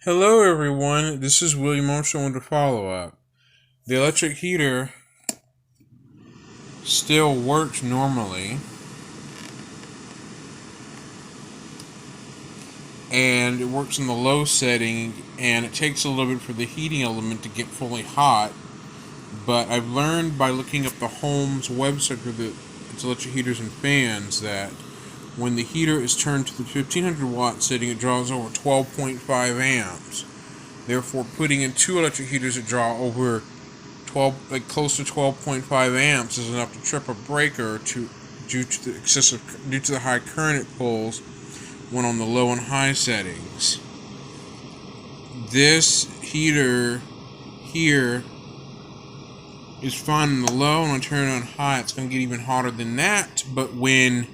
Hello everyone, this is William Marshall with a follow-up. The electric heater still works normally, and it works in the low setting, and it takes a little bit for the heating element to get fully hot, but I've learned by looking up the Home's website for its electric heaters and fans that when the heater is turned to the 1500 watt setting, it draws over 12.5 amps. Therefore, putting in two electric heaters that draw over 12, like close to 12.5 amps, is enough to trip a breaker due to the high current it pulls when on the low and high settings. This heater here is fine in the low, and when I turn it on high, it's going to get even hotter than that. But when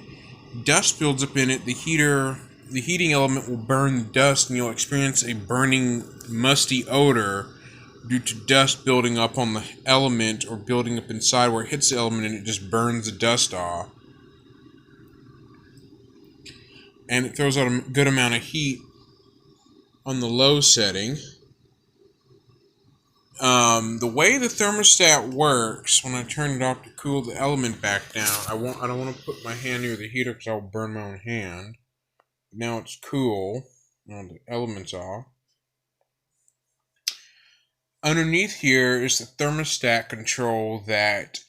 dust builds up in it, the heating element will burn the dust, and you'll experience a burning, musty odor due to dust building up on the element or building up inside where it hits the element, and it just burns the dust off. And it throws out a good amount of heat on the low setting. The way the thermostat works, when I turn it off to cool the element back down, I don't want to put my hand near the heater because I'll burn my own hand. Now it's cool. Now the element's off. Underneath here is the thermostat control that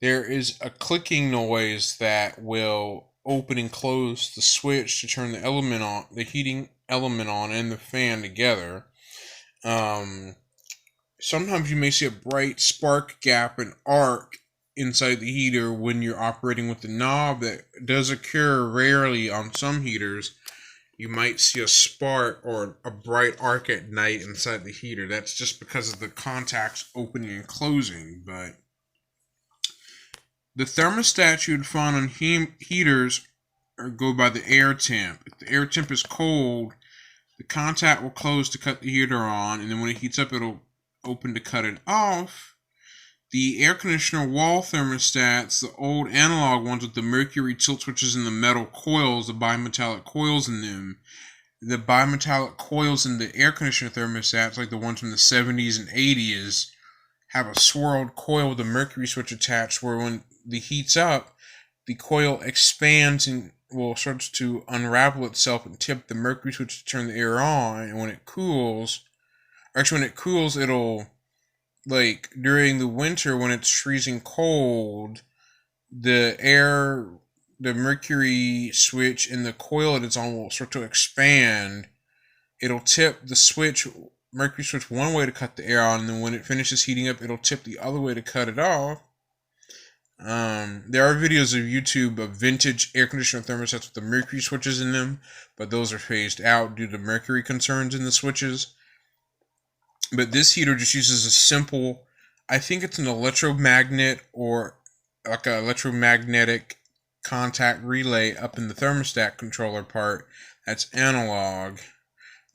there is a clicking noise that will open and close the switch to turn the element on, the heating element on, and the fan together. Sometimes you may see a bright spark gap and arc inside the heater when you're operating with the knob. That does occur rarely on some heaters. You might see a spark or a bright arc at night inside the heater. That's just because of the contacts opening and closing. But the thermostats you'd find on heaters go by the air temp. If the air temp is cold, the contact will close to cut the heater on, and then when it heats up, it'll open to cut it off. The air conditioner wall thermostats, the old analog ones with the mercury tilt switches and the metal coils, the bimetallic coils in them. The bimetallic coils in the air conditioner thermostats, like the ones from the 70s and 80s, have a swirled coil with a mercury switch attached where when the heat's up, the coil expands and starts to unravel itself and tip the mercury switch to turn the air on. And when it cools, it'll, like during the winter when it's freezing cold, the mercury switch in the coil that it's on will start to expand. It'll tip the mercury switch one way to cut the air on, and then when it finishes heating up, it'll tip the other way to cut it off. There are videos of YouTube of vintage air conditioner thermostats with the mercury switches in them, but those are phased out due to mercury concerns in the switches. But this heater just uses a simple, I think it's an electromagnet or like an electromagnetic contact relay up in the thermostat controller part that's analog,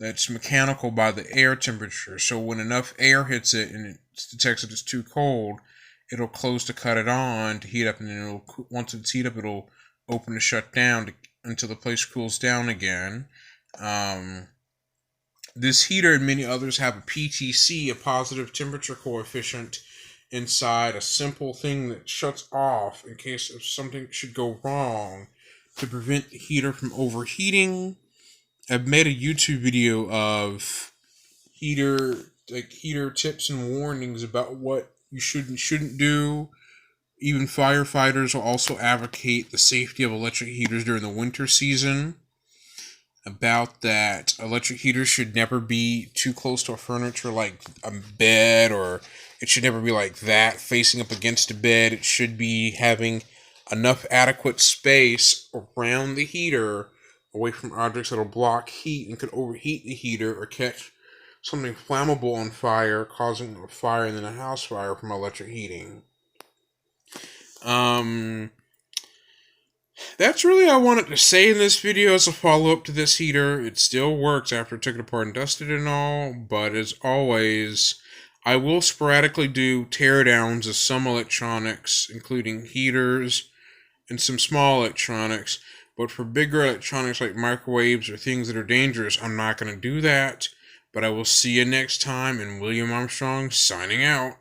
that's mechanical by the air temperature. So when enough air hits it and it detects that it's too cold, it'll close to cut it on to heat up, and then once it's heat up, it'll open to shut down until the place cools down again. This heater and many others have a PTC, a positive temperature coefficient, inside, a simple thing that shuts off in case if something should go wrong to prevent the heater from overheating. I've made a YouTube video of heater tips and warnings about what you should and shouldn't do. Even firefighters will also advocate the safety of electric heaters during the winter season. About that, electric heaters should never be too close to a furniture like a bed, or it should never be like that, facing up against a bed. It should be having enough adequate space around the heater, away from objects that'll block heat and could overheat the heater or catch something flammable on fire, causing a fire and then a house fire from electric heating. That's really all I wanted to say in this video as a follow-up to this heater. It still works after I took it apart and dusted it and all, but as always, I will sporadically do teardowns of some electronics, including heaters and some small electronics, but for bigger electronics like microwaves or things that are dangerous, I'm not going to do that. But I will see you next time, and William Armstrong signing out.